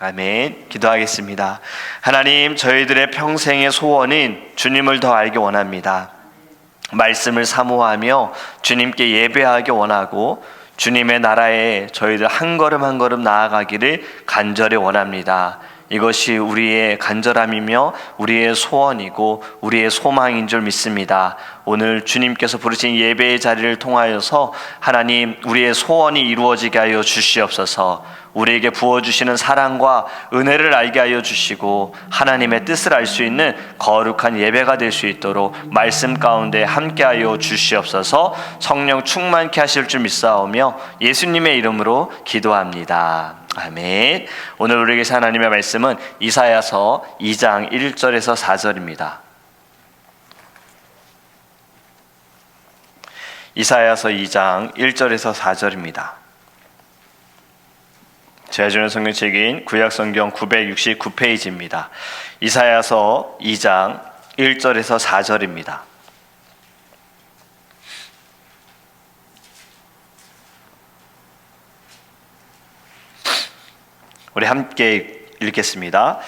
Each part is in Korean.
아멘. 기도하겠습니다. 하나님, 저희들의 평생의 소원인 주님을 더 알기 원합니다. 말씀을 사모하며 주님께 예배하기 원하고 주님의 나라에 저희들 한 걸음 한 걸음 나아가기를 간절히 원합니다. 이것이 우리의 간절함이며 우리의 소원이고 우리의 소망인 줄 믿습니다. 오늘 주님께서 부르신 예배의 자리를 통하여서 하나님, 우리의 소원이 이루어지게 하여 주시옵소서. 우리에게 부어주시는 사랑과 은혜를 알게 하여 주시고 하나님의 뜻을 알 수 있는 거룩한 예배가 될 수 있도록 말씀 가운데 함께하여 주시옵소서. 성령 충만케 하실 줄 믿사오며 예수님의 이름으로 기도합니다. 아멘. 오늘 우리에게 하나님의 말씀은 이사야서 2장 1절에서 4절입니다. 이사야서 2장 1절에서 4절입니다. 제가 주는 성경책인 구약성경 969페이지입니다. 이사야서 2장 1절에서 4절입니다. 우리 함께 읽겠습니다.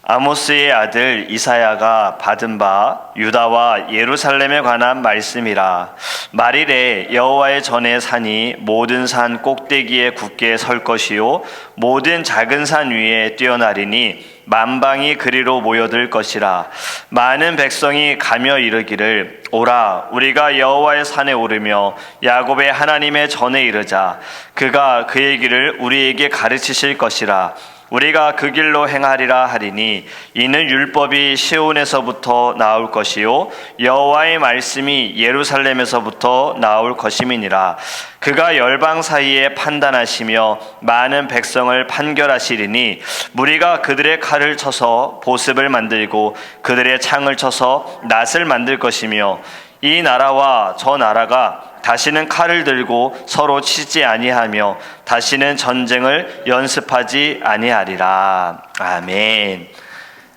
아모스의 아들 이사야가 받은 바 유다와 예루살렘에 관한 말씀이라. 말이래 여호와의 전의 산이 모든 산 꼭대기에 굳게 설 것이요 모든 작은 산 위에 뛰어나리니 만방이 그리로 모여들 것이라. 많은 백성이 가며 이르기를 오라 우리가 여호와의 산에 오르며 야곱의 하나님의 전에 이르자. 그가 그의 길을 우리에게 가르치실 것이라. 우리가 그 길로 행하리라 하리니 이는 율법이 시온에서부터 나올 것이요 여호와의 말씀이 예루살렘에서부터 나올 것임이니라. 그가 열방 사이에 판단하시며 많은 백성을 판결하시리니 무리가 그들의 칼을 쳐서 보습을 만들고 그들의 창을 쳐서 낫을 만들 것이며 이 나라와 저 나라가 다시는 칼을 들고 서로 치지 아니하며 다시는 전쟁을 연습하지 아니하리라. 아멘.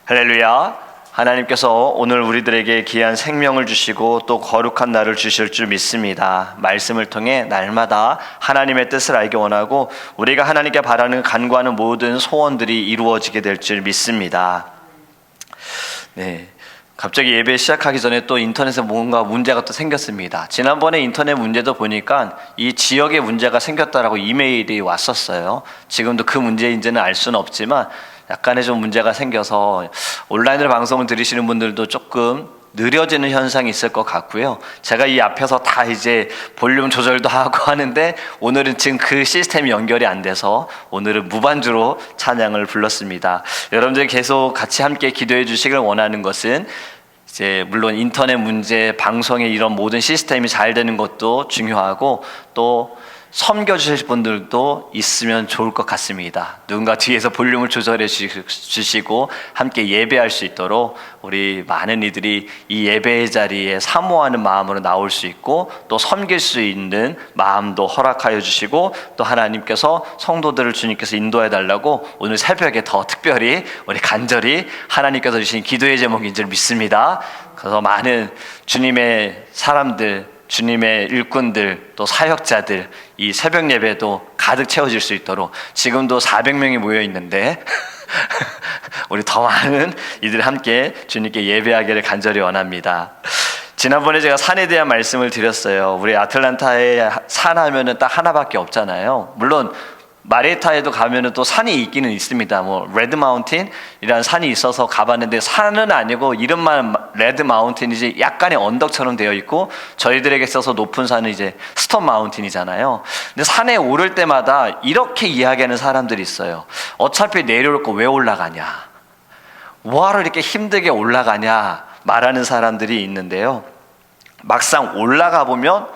할렐루야. 하나님께서 오늘 우리들에게 귀한 생명을 주시고 또 거룩한 날을 주실 줄 믿습니다. 말씀을 통해 날마다 하나님의 뜻을 알기 원하고 우리가 하나님께 바라는 간구하는 모든 소원들이 이루어지게 될 줄 믿습니다. 네. 갑자기 예배 시작하기 전에 또 인터넷에 뭔가 문제가 또 생겼습니다. 지난번에 인터넷 문제도 보니까 이 지역에 문제가 생겼다라고 이메일이 왔었어요. 지금도 그 문제인지는 알 수는 없지만 약간의 좀 문제가 생겨서 온라인으로 방송을 들으시는 분들도 조금 느려지는 현상이 있을 것 같고요. 제가 이 앞에서 다 이제 볼륨 조절도 하고 하는데 오늘은 지금 그 시스템이 연결이 안 돼서 오늘은 무반주로 찬양을 불렀습니다. 여러분들 계속 같이 함께 기도해 주시길 원하는 것은 이제 물론 인터넷 문제, 방송의 이런 모든 시스템이 잘 되는 것도 중요하고 또 섬겨주실 분들도 있으면 좋을 것 같습니다. 누군가 뒤에서 볼륨을 조절해 주시고 함께 예배할 수 있도록 우리 많은 이들이 이 예배의 자리에 사모하는 마음으로 나올 수 있고 또 섬길 수 있는 마음도 허락하여 주시고 또 하나님께서 성도들을 주님께서 인도해 달라고 오늘 새벽에 더 특별히 우리 간절히 하나님께서 주신 기도의 제목인 줄 믿습니다. 그래서 많은 주님의 사람들, 주님의 일꾼들 또 사역자들 이 새벽 예배도 가득 채워질 수 있도록 지금도 400명이 모여 있는데 우리 더 많은 이들 함께 주님께 예배하기를 간절히 원합니다. 지난번에 제가 산에 대한 말씀을 드렸어요. 우리 아틀란타에 산 하면은 딱 하나밖에 없잖아요. 물론 마리타에도 가면은 또 산이 있기는 있습니다. 뭐 레드 마운틴이라는 산이 있어서 가봤는데 산은 아니고 이름만 레드 마운틴이지 약간의 언덕처럼 되어 있고 저희들에게 있어서 높은 산은 이제 스톤 마운틴이잖아요. 근데 산에 오를 때마다 이렇게 이야기하는 사람들이 있어요. 어차피 내려올 거 왜 올라가냐? 뭐하러 이렇게 힘들게 올라가냐? 말하는 사람들이 있는데요. 막상 올라가 보면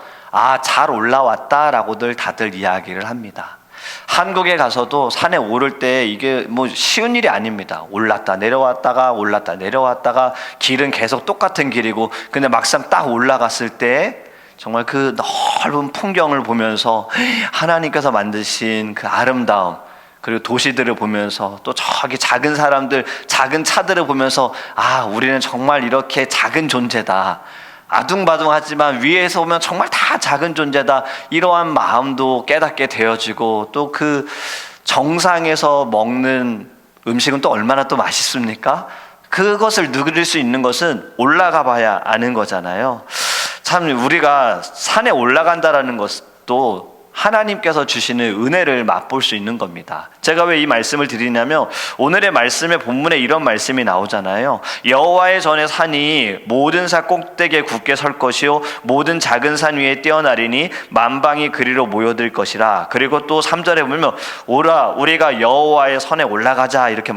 잘 올라왔다라고들 다들 이야기를 합니다. 한국에 가서도 산에 오를 때 이게 뭐 쉬운 일이 아닙니다. 올랐다 내려왔다가 올랐다 내려왔다가 길은 계속 똑같은 길이고 근데 막상 딱 올라갔을 때 정말 그 넓은 풍경을 보면서 하나님께서 만드신 그 아름다움 그리고 도시들을 보면서 또 저기 작은 사람들 작은 차들을 보면서 우리는 정말 이렇게 작은 존재다. 아둥바둥하지만 위에서 보면 정말 다 작은 존재다. 이러한 마음도 깨닫게 되어지고 또 그 정상에서 먹는 음식은 또 얼마나 또 맛있습니까? 그것을 누릴 수 있는 것은 올라가 봐야 아는 거잖아요. 참 우리가 산에 올라간다라는 것도 하나님께서 주시는 은혜를 맛볼 수 있는 겁니다. 제가 왜 이 말씀을 드리냐면 오늘의 말씀의 본문에 이런 말씀이 나오잖아요. 여호와의 전에 산이 모든 산 꼭대기에 굳게 설 것이요 모든 작은 산 위에 뛰어나리니 만방이 그리로 모여들 것이라. 그리고 또 3절에 보면 오라 우리가 여호와의 선에 올라가자 이렇게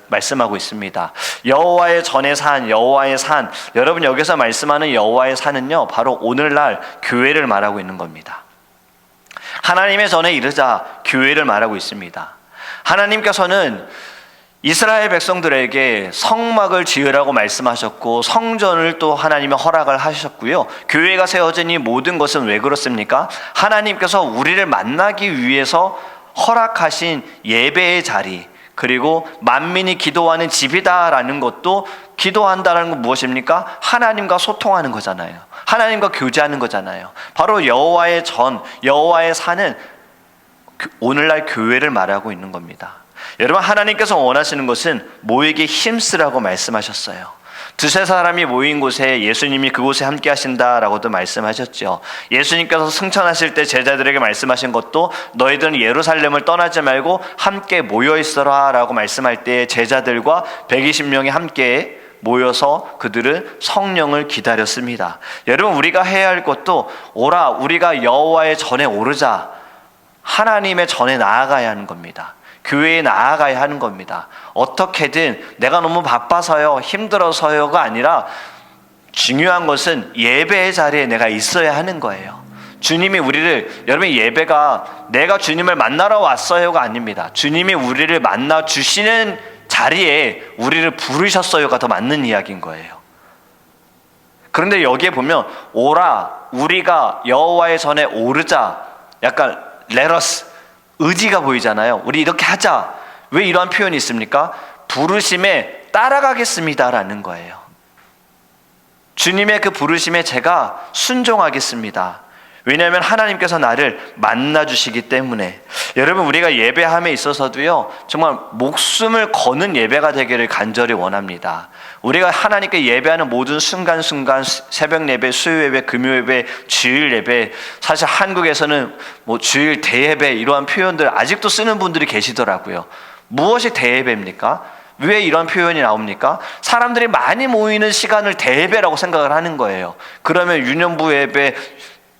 말씀하고 있습니다. 여호와의 전의 산, 여호와의 산. 여러분 여기서 말씀하는 여호와의 산은요 바로 오늘날 교회를 말하고 있는 겁니다. 하나님의 전에 이르자 교회를 말하고 있습니다. 하나님께서는 이스라엘 백성들에게 성막을 지으라고 말씀하셨고 성전을 또 하나님의 허락을 하셨고요. 교회가 세워진 이 모든 것은 왜 그렇습니까? 하나님께서 우리를 만나기 위해서 허락하신 예배의 자리, 그리고 만민이 기도하는 집이다라는 것도, 기도한다는 건 무엇입니까? 하나님과 소통하는 거잖아요. 하나님과 교제하는 거잖아요. 바로 여호와의 전, 여호와의 산은 오늘날 교회를 말하고 있는 겁니다. 여러분 하나님께서 원하시는 것은 모이기 힘쓰라고 말씀하셨어요. 두세 사람이 모인 곳에 예수님이 그곳에 함께 하신다라고도 말씀하셨죠. 예수님께서 승천하실 때 제자들에게 말씀하신 것도 너희들은 예루살렘을 떠나지 말고 함께 모여 있어라 라고 말씀할 때 제자들과 120명이 함께 모여서 그들은 성령을 기다렸습니다. 여러분 우리가 해야 할 것도 오라 우리가 여호와의 전에 오르자, 하나님의 전에 나아가야 하는 겁니다. 교회에 나아가야 하는 겁니다. 어떻게든 내가 너무 바빠서요, 힘들어서요가 아니라 중요한 것은 예배의 자리에 내가 있어야 하는 거예요. 주님이 우리를, 여러분 예배가 내가 주님을 만나러 왔어요가 아닙니다. 주님이 우리를 만나 주시는 자리에 우리를 부르셨어요가 더 맞는 이야기인 거예요. 그런데 여기에 보면 오라 우리가 여호와의 전에 오르자, 약간 let us, 의지가 보이잖아요. 우리 이렇게 하자. 왜 이러한 표현이 있습니까? 부르심에 따라가겠습니다라는 거예요. 주님의 그 부르심에 제가 순종하겠습니다. 왜냐하면 하나님께서 나를 만나주시기 때문에. 여러분 우리가 예배함에 있어서도요 정말 목숨을 거는 예배가 되기를 간절히 원합니다. 우리가 하나님께 예배하는 모든 순간순간, 새벽 예배, 수요 예배, 금요 예배, 주일 예배, 사실 한국에서는 뭐 주일 대예배 이러한 표현들 아직도 쓰는 분들이 계시더라고요. 무엇이 대예배입니까? 왜 이런 표현이 나옵니까? 사람들이 많이 모이는 시간을 대예배라고 생각을 하는 거예요. 그러면 유년부 예배,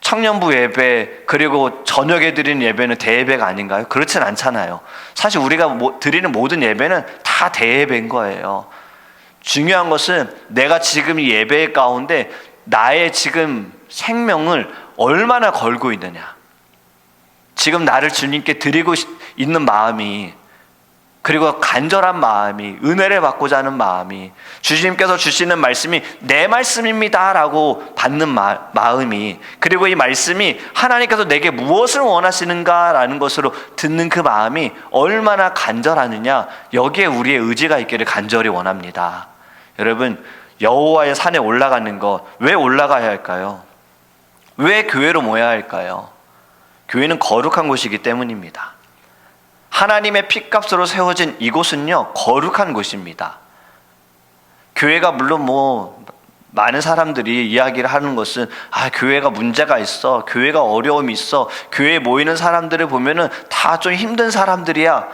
청년부 예배, 그리고 저녁에 드리는 예배는 대예배가 아닌가요? 그렇진 않잖아요. 사실 우리가 드리는 모든 예배는 다 대예배인 거예요. 중요한 것은 내가 지금 이 예배 가운데 나의 지금 생명을 얼마나 걸고 있느냐, 지금 나를 주님께 드리고 있는 마음이, 그리고 간절한 마음이, 은혜를 받고자 하는 마음이, 주님께서 주시는 말씀이 내 말씀입니다 라고 받는 마음이, 그리고 이 말씀이 하나님께서 내게 무엇을 원하시는가 라는 것으로 듣는 그 마음이 얼마나 간절하느냐, 여기에 우리의 의지가 있기를 간절히 원합니다. 여러분 여호와의 산에 올라가는 것, 왜 올라가야 할까요? 왜 교회로 모여야 할까요? 교회는 거룩한 곳이기 때문입니다. 하나님의 핏값으로 세워진 이곳은요 거룩한 곳입니다. 교회가 물론 뭐 많은 사람들이 이야기를 하는 것은 교회가 문제가 있어, 교회가 어려움이 있어, 교회에 모이는 사람들을 보면은 다 좀 힘든 사람들이야.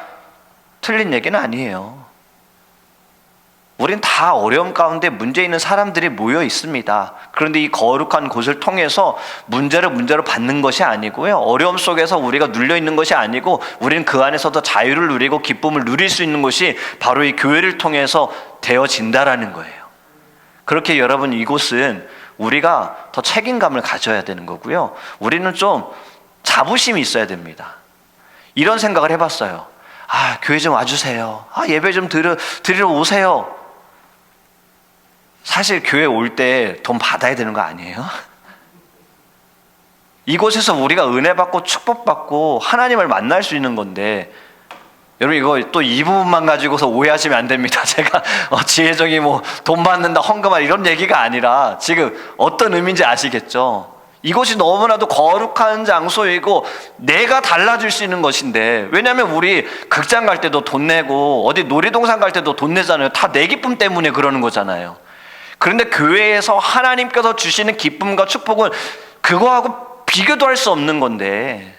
틀린 얘기는 아니에요. 우린 다 어려움 가운데 문제 있는 사람들이 모여 있습니다. 그런데 이 거룩한 곳을 통해서 문제를 받는 것이 아니고요, 어려움 속에서 우리가 눌려 있는 것이 아니고, 우리는 그 안에서도 자유를 누리고 기쁨을 누릴 수 있는 것이 바로 이 교회를 통해서 되어진다라는 거예요. 그렇게 여러분 이곳은 우리가 더 책임감을 가져야 되는 거고요, 우리는 좀 자부심이 있어야 됩니다. 이런 생각을 해봤어요. 교회 좀 와주세요. 예배 좀 드리러 오세요. 사실 교회 올 때 돈 받아야 되는 거 아니에요? 이곳에서 우리가 은혜 받고 축복 받고 하나님을 만날 수 있는 건데, 여러분 이거 또 이 부분만 가지고서 오해하시면 안 됩니다. 제가 지혜정이 뭐 돈 받는다, 헌금할 이런 얘기가 아니라 지금 어떤 의미인지 아시겠죠? 이것이 너무나도 거룩한 장소이고 내가 달라질 수 있는 것인데, 왜냐하면 우리 극장 갈 때도 돈 내고 어디 놀이동산 갈 때도 돈 내잖아요. 다 내 기쁨 때문에 그러는 거잖아요. 그런데 교회에서 하나님께서 주시는 기쁨과 축복은 그거하고 비교도 할 수 없는 건데,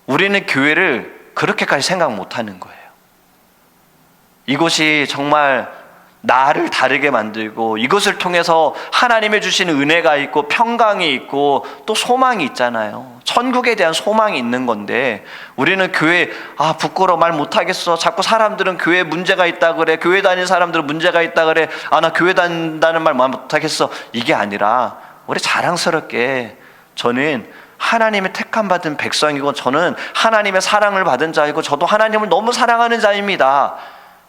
우리는 교회를 그렇게까지 생각 못하는 거예요. 이것이 정말 나를 다르게 만들고, 이것을 통해서 하나님의 주시는 은혜가 있고 평강이 있고 또 소망이 있잖아요. 천국에 대한 소망이 있는 건데, 우리는 교회 부끄러워 말 못하겠어, 자꾸 사람들은 교회에 문제가 있다 그래, 교회 다니는 사람들은 문제가 있다 그래, 나 교회 다닌다는 말 못하겠어, 이게 아니라 우리 자랑스럽게 저는 하나님의 택함 받은 백성이고, 저는 하나님의 사랑을 받은 자이고, 저도 하나님을 너무 사랑하는 자입니다,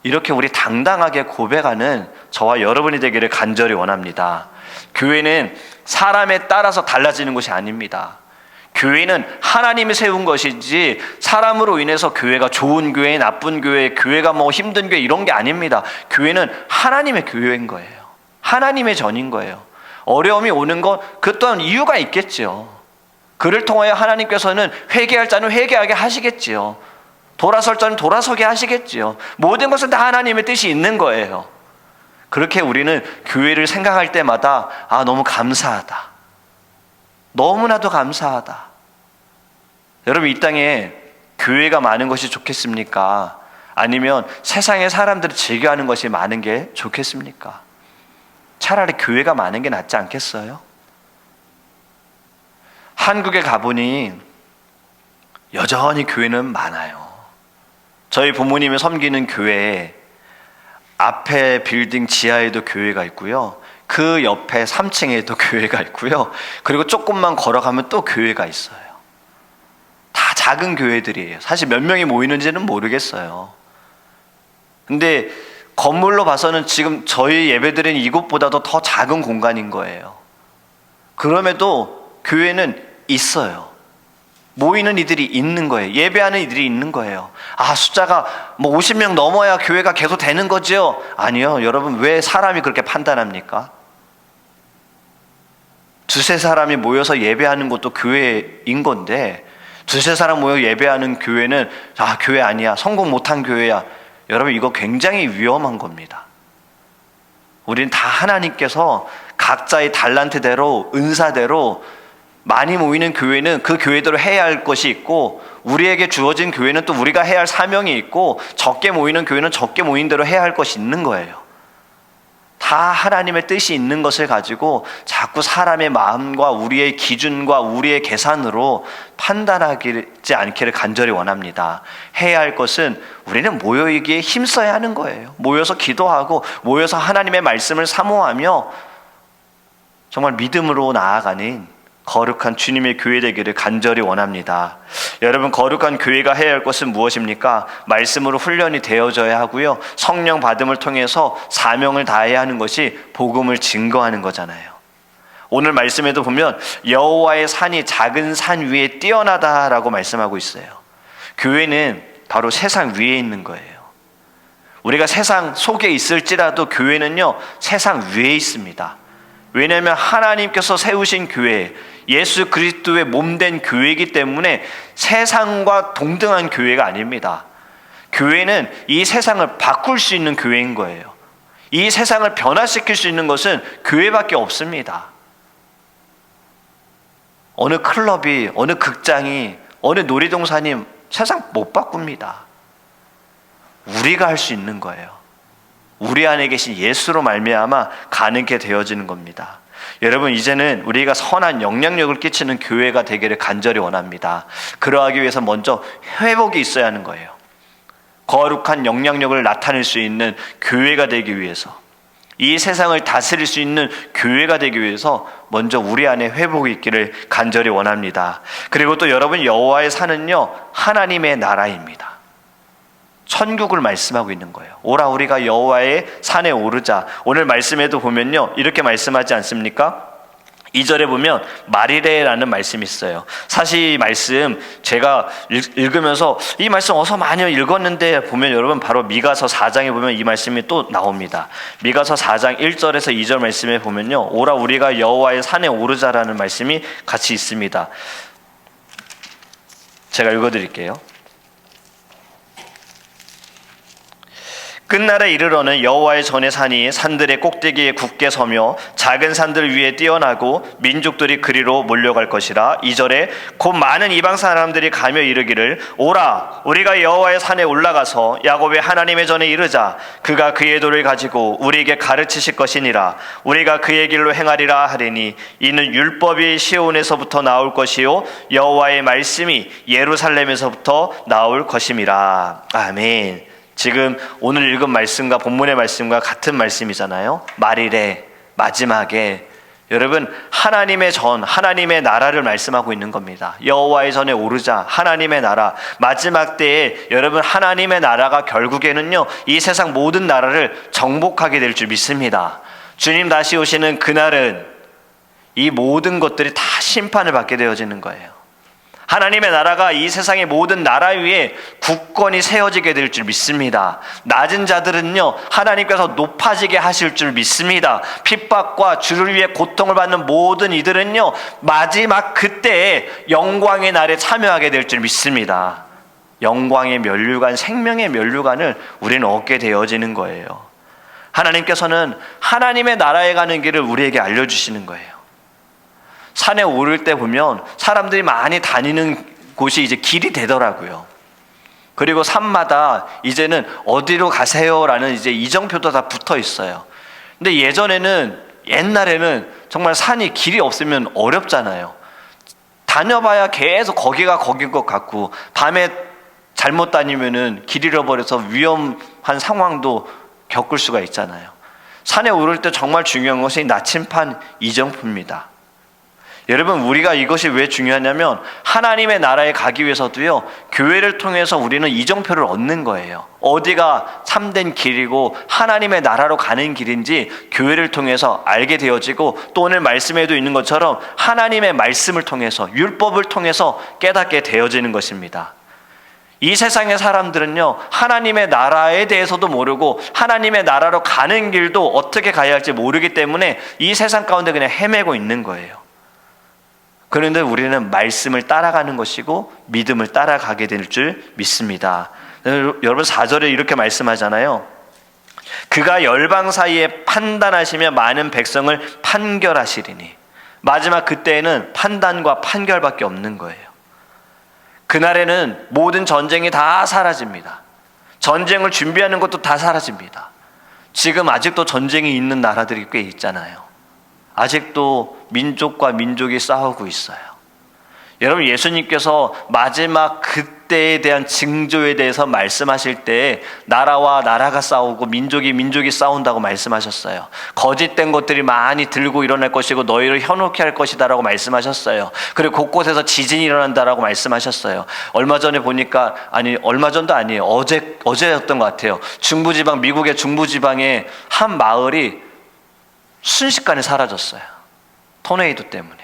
이렇게 우리 당당하게 고백하는 저와 여러분이 되기를 간절히 원합니다. 교회는 사람에 따라서 달라지는 것이 아닙니다. 교회는 하나님이 세운 것이지 사람으로 인해서 교회가 좋은 교회, 나쁜 교회, 교회가 뭐 힘든 교회 이런 게 아닙니다. 교회는 하나님의 교회인 거예요. 하나님의 전인 거예요. 어려움이 오는 것, 그 또한 이유가 있겠죠. 그를 통하여 하나님께서는 회개할 자는 회개하게 하시겠지요. 돌아설 자는 돌아서게 하시겠지요. 모든 것은 다 하나님의 뜻이 있는 거예요. 그렇게 우리는 교회를 생각할 때마다 너무 감사하다, 너무나도 감사하다. 여러분, 이 땅에 교회가 많은 것이 좋겠습니까? 아니면 세상의 사람들이 즐겨하는 것이 많은 게 좋겠습니까? 차라리 교회가 많은 게 낫지 않겠어요? 한국에 가보니 여전히 교회는 많아요. 저희 부모님이 섬기는 교회에 앞에 빌딩 지하에도 교회가 있고요, 그 옆에 3층에도 교회가 있고요, 그리고 조금만 걸어가면 또 교회가 있어요. 다 작은 교회들이에요. 사실 몇 명이 모이는지는 모르겠어요. 근데 건물로 봐서는 지금 저희 예배드리는 이곳보다도 더 작은 공간인 거예요. 그럼에도 교회는 있어요. 모이는 이들이 있는 거예요. 예배하는 이들이 있는 거예요. 숫자가 50명 넘어야 교회가 계속 되는 거죠? 아니요. 여러분, 왜 사람이 그렇게 판단합니까? 두세 사람이 모여서 예배하는 것도 교회인 건데, 두세 사람 모여 예배하는 교회는 교회 아니야, 성공 못한 교회야. 여러분, 이거 굉장히 위험한 겁니다. 우리는 다 하나님께서 각자의 달란트대로, 은사대로 많이 모이는 교회는 그 교회대로 해야 할 것이 있고, 우리에게 주어진 교회는 또 우리가 해야 할 사명이 있고, 적게 모이는 교회는 적게 모인 대로 해야 할 것이 있는 거예요. 다 하나님의 뜻이 있는 것을 가지고 자꾸 사람의 마음과 우리의 기준과 우리의 계산으로 판단하지 않기를 간절히 원합니다. 해야 할 것은 우리는 모여있기에 힘써야 하는 거예요. 모여서 기도하고 모여서 하나님의 말씀을 사모하며 정말 믿음으로 나아가는 거룩한 주님의 교회 되기를 간절히 원합니다. 여러분, 거룩한 교회가 해야 할 것은 무엇입니까? 말씀으로 훈련이 되어져야 하고요, 성령 받음을 통해서 사명을 다해야 하는 것이 복음을 증거하는 거잖아요. 오늘 말씀에도 보면 여호와의 산이 작은 산 위에 뛰어나다라고 말씀하고 있어요. 교회는 바로 세상 위에 있는 거예요. 우리가 세상 속에 있을지라도 교회는요, 세상 위에 있습니다. 왜냐하면 하나님께서 세우신 교회, 예수 그리스도의 몸된 교회이기 때문에 세상과 동등한 교회가 아닙니다. 교회는 이 세상을 바꿀 수 있는 교회인 거예요. 이 세상을 변화시킬 수 있는 것은 교회밖에 없습니다. 어느 클럽이, 어느 극장이, 어느 놀이동산이 세상 못 바꿉니다. 우리가 할 수 있는 거예요. 우리 안에 계신 예수로 말미암아 가능케 되어지는 겁니다. 여러분, 이제는 우리가 선한 영향력을 끼치는 교회가 되기를 간절히 원합니다. 그러하기 위해서 먼저 회복이 있어야 하는 거예요. 거룩한 영향력을 나타낼 수 있는 교회가 되기 위해서, 이 세상을 다스릴 수 있는 교회가 되기 위해서 먼저 우리 안에 회복이 있기를 간절히 원합니다. 그리고 또 여러분, 여호와의 산은요, 하나님의 나라입니다. 천국을 말씀하고 있는 거예요. 오라 우리가 여호와의 산에 오르자. 오늘 말씀에도 보면요, 이렇게 말씀하지 않습니까? 2절에 보면 말이래라는 말씀이 있어요. 사실 이 말씀 제가 읽으면서 이 말씀 어서 많이 읽었는데 보면 여러분 바로 미가서 4장에 보면 이 말씀이 또 나옵니다. 미가서 4장 1절에서 2절 말씀에 보면요, 오라 우리가 여호와의 산에 오르자라는 말씀이 같이 있습니다. 제가 읽어드릴게요. 끝날에 이르러는 여호와의 전의 산이 산들의 꼭대기에 굳게 서며 작은 산들 위에 뛰어나고 민족들이 그리로 몰려갈 것이라. 2절에 곧 많은 이방 사람들이 가며 이르기를 오라 우리가 여호와의 산에 올라가서 야곱의 하나님의 전에 이르자. 그가 그의 도를 가지고 우리에게 가르치실 것이니라. 우리가 그의 길로 행하리라 하리니 이는 율법이 시온에서부터 나올 것이요 여호와의 말씀이 예루살렘에서부터 나올 것임이라. 아멘. 지금 오늘 읽은 말씀과 본문의 말씀과 같은 말씀이잖아요. 말이래, 마지막에 여러분 하나님의 전, 하나님의 나라를 말씀하고 있는 겁니다. 여호와의 전에 오르자, 하나님의 나라. 마지막 때에 여러분 하나님의 나라가 결국에는요 이 세상 모든 나라를 정복하게 될 줄 믿습니다. 주님 다시 오시는 그날은 이 모든 것들이 다 심판을 받게 되어지는 거예요. 하나님의 나라가 이 세상의 모든 나라 위에 굳건히 세워지게 될 줄 믿습니다. 낮은 자들은요 하나님께서 높아지게 하실 줄 믿습니다. 핍박과 주를 위해 고통을 받는 모든 이들은요 마지막 그때에 영광의 날에 참여하게 될 줄 믿습니다. 영광의 면류관, 생명의 면류관을 우리는 얻게 되어지는 거예요. 하나님께서는 하나님의 나라에 가는 길을 우리에게 알려주시는 거예요. 산에 오를 때 보면 사람들이 많이 다니는 곳이 이제 길이 되더라고요. 그리고 산마다 이제는 어디로 가세요라는 이제 이정표도 다 붙어 있어요. 근데 옛날에는 정말 산이 길이 없으면 어렵잖아요. 다녀봐야 계속 거기가 거긴 것 같고 밤에 잘못 다니면은 길 잃어버려서 위험한 상황도 겪을 수가 있잖아요. 산에 오를 때 정말 중요한 것이 나침판 이정표입니다. 여러분 우리가 이것이 왜 중요하냐면 하나님의 나라에 가기 위해서도요 교회를 통해서 우리는 이정표를 얻는 거예요. 어디가 참된 길이고 하나님의 나라로 가는 길인지 교회를 통해서 알게 되어지고, 또 오늘 말씀에도 있는 것처럼 하나님의 말씀을 통해서 율법을 통해서 깨닫게 되어지는 것입니다. 이 세상의 사람들은요 하나님의 나라에 대해서도 모르고 하나님의 나라로 가는 길도 어떻게 가야 할지 모르기 때문에 이 세상 가운데 그냥 헤매고 있는 거예요. 그런데 우리는 말씀을 따라가는 것이고 믿음을 따라가게 될 줄 믿습니다. 여러분 4절에 이렇게 말씀하잖아요. 그가 열방 사이에 판단하시며 많은 백성을 판결하시리니. 마지막 그때에는 판단과 판결밖에 없는 거예요. 그날에는 모든 전쟁이 다 사라집니다. 전쟁을 준비하는 것도 다 사라집니다. 지금 아직도 전쟁이 있는 나라들이 꽤 있잖아요. 아직도 민족과 민족이 싸우고 있어요. 여러분 예수님께서 마지막 그때에 대한 징조에 대해서 말씀하실 때 나라와 나라가 싸우고 민족이 싸운다고 말씀하셨어요. 거짓된 것들이 많이 들고 일어날 것이고 너희를 현혹케 할 것이다 라고 말씀하셨어요. 그리고 곳곳에서 지진이 일어난다라고 말씀하셨어요. 얼마 전도 아니에요. 어제였던 것 같아요. 미국의 중부지방의 한 마을이 순식간에 사라졌어요. 토네이도 때문에.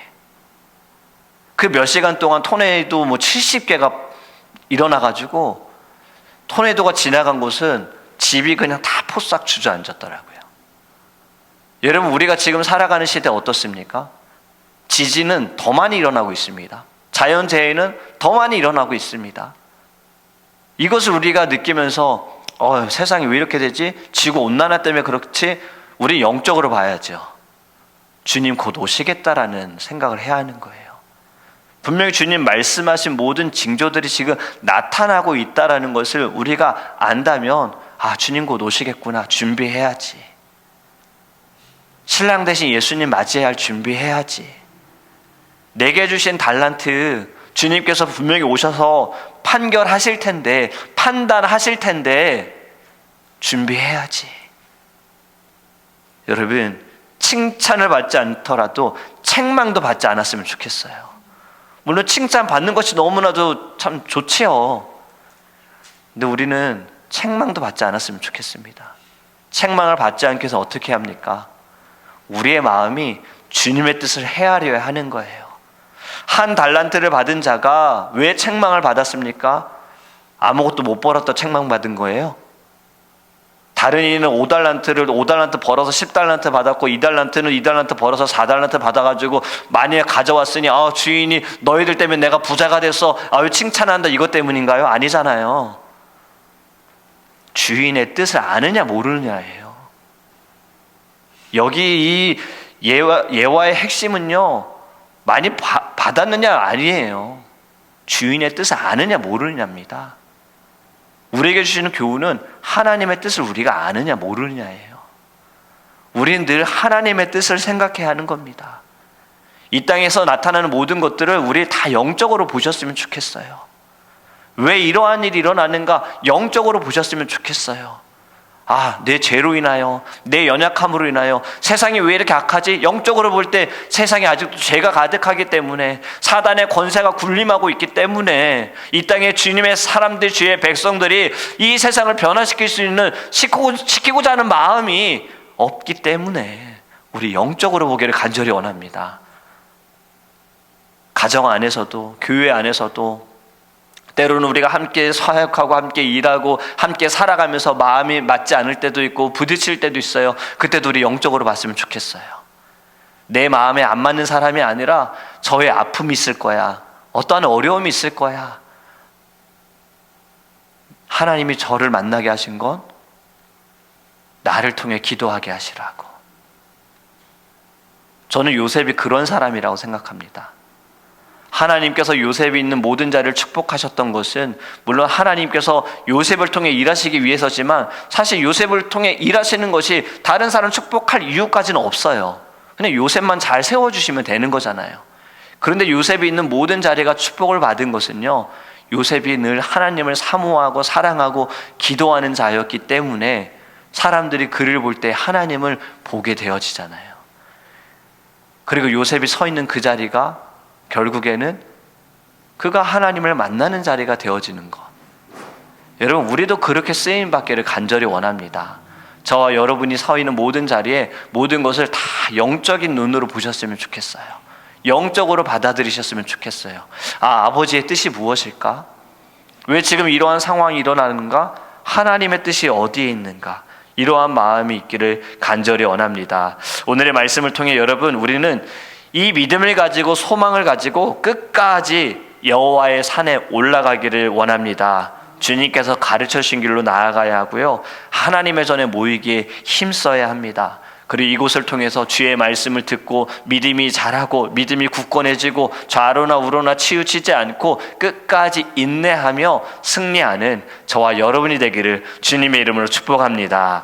그 몇 시간 동안 토네이도 70개가 일어나가지고 토네이도가 지나간 곳은 집이 그냥 다 포싹 주저앉았더라고요. 여러분 우리가 지금 살아가는 시대 어떻습니까? 지진은 더 많이 일어나고 있습니다. 자연재해는 더 많이 일어나고 있습니다. 이것을 우리가 느끼면서 세상이 왜 이렇게 되지? 지구온난화 때문에 그렇지? 우리 영적으로 봐야죠. 주님 곧 오시겠다라는 생각을 해야 하는 거예요. 분명히 주님 말씀하신 모든 징조들이 지금 나타나고 있다라는 것을 우리가 안다면 주님 곧 오시겠구나, 준비해야지. 신랑 대신 예수님 맞이해야 할 준비해야지. 내게 주신 달란트 주님께서 분명히 오셔서 판결하실 텐데, 판단하실 텐데 준비해야지. 여러분 칭찬을 받지 않더라도 책망도 받지 않았으면 좋겠어요. 물론 칭찬 받는 것이 너무나도 참 좋지요. 근데 우리는 책망도 받지 않았으면 좋겠습니다. 책망을 받지 않기 위해서 어떻게 합니까? 우리의 마음이 주님의 뜻을 헤아려야 하는 거예요. 한 달란트를 받은 자가 왜 책망을 받았습니까? 아무것도 못 벌었다 책망받은 거예요. 다른 이는 5달란트 벌어서 10달란트 받았고 2달란트는 2달란트 벌어서 4달란트 받아가지고 만약에 가져왔으니 주인이 너희들 때문에 내가 부자가 됐어 칭찬한다 이것 때문인가요? 아니잖아요. 주인의 뜻을 아느냐 모르느냐예요. 여기 이 예화의 핵심은요, 많이 받았느냐 아니에요. 주인의 뜻을 아느냐 모르느냐입니다. 우리에게 주시는 교훈은 하나님의 뜻을 우리가 아느냐 모르느냐예요. 우리는 늘 하나님의 뜻을 생각해야 하는 겁니다. 이 땅에서 나타나는 모든 것들을 우리 다 영적으로 보셨으면 좋겠어요. 왜 이러한 일이 일어나는가 영적으로 보셨으면 좋겠어요. 내 죄로 인하여, 내 연약함으로 인하여 세상이 왜 이렇게 악하지? 영적으로 볼 때 세상에 아직도 죄가 가득하기 때문에, 사단의 권세가 군림하고 있기 때문에 이 땅에 주님의 사람들, 주의 백성들이 이 세상을 변화시킬 수 있는 시키고자 하는 마음이 없기 때문에 우리 영적으로 보기를 간절히 원합니다. 가정 안에서도, 교회 안에서도 때로는 우리가 함께 사역하고 함께 일하고 함께 살아가면서 마음이 맞지 않을 때도 있고 부딪힐 때도 있어요. 그때도 우리 영적으로 봤으면 좋겠어요. 내 마음에 안 맞는 사람이 아니라 저의 아픔이 있을 거야, 어떠한 어려움이 있을 거야. 하나님이 저를 만나게 하신 건 나를 통해 기도하게 하시라고. 저는 요셉이 그런 사람이라고 생각합니다. 하나님께서 요셉이 있는 모든 자를 축복하셨던 것은 물론 하나님께서 요셉을 통해 일하시기 위해서지만, 사실 요셉을 통해 일하시는 것이 다른 사람 축복할 이유까지는 없어요. 그냥 요셉만 잘 세워주시면 되는 거잖아요. 그런데 요셉이 있는 모든 자리가 축복을 받은 것은요, 요셉이 늘 하나님을 사모하고 사랑하고 기도하는 자였기 때문에 사람들이 그를 볼 때 하나님을 보게 되어지잖아요. 그리고 요셉이 서 있는 그 자리가 결국에는 그가 하나님을 만나는 자리가 되어지는 것. 여러분, 우리도 그렇게 쓰임받기를 간절히 원합니다. 저와 여러분이 서 있는 모든 자리에 모든 것을 다 영적인 눈으로 보셨으면 좋겠어요. 영적으로 받아들이셨으면 좋겠어요. 아버지의 뜻이 무엇일까? 왜 지금 이러한 상황이 일어나는가? 하나님의 뜻이 어디에 있는가? 이러한 마음이 있기를 간절히 원합니다. 오늘의 말씀을 통해 여러분, 우리는 이 믿음을 가지고 소망을 가지고 끝까지 여호와의 산에 올라가기를 원합니다. 주님께서 가르쳐 주신 길로 나아가야 하고요, 하나님의 전에 모이기에 힘써야 합니다. 그리고 이곳을 통해서 주의 말씀을 듣고 믿음이 자라고 믿음이 굳건해지고 좌로나 우로나 치우치지 않고 끝까지 인내하며 승리하는 저와 여러분이 되기를 주님의 이름으로 축복합니다.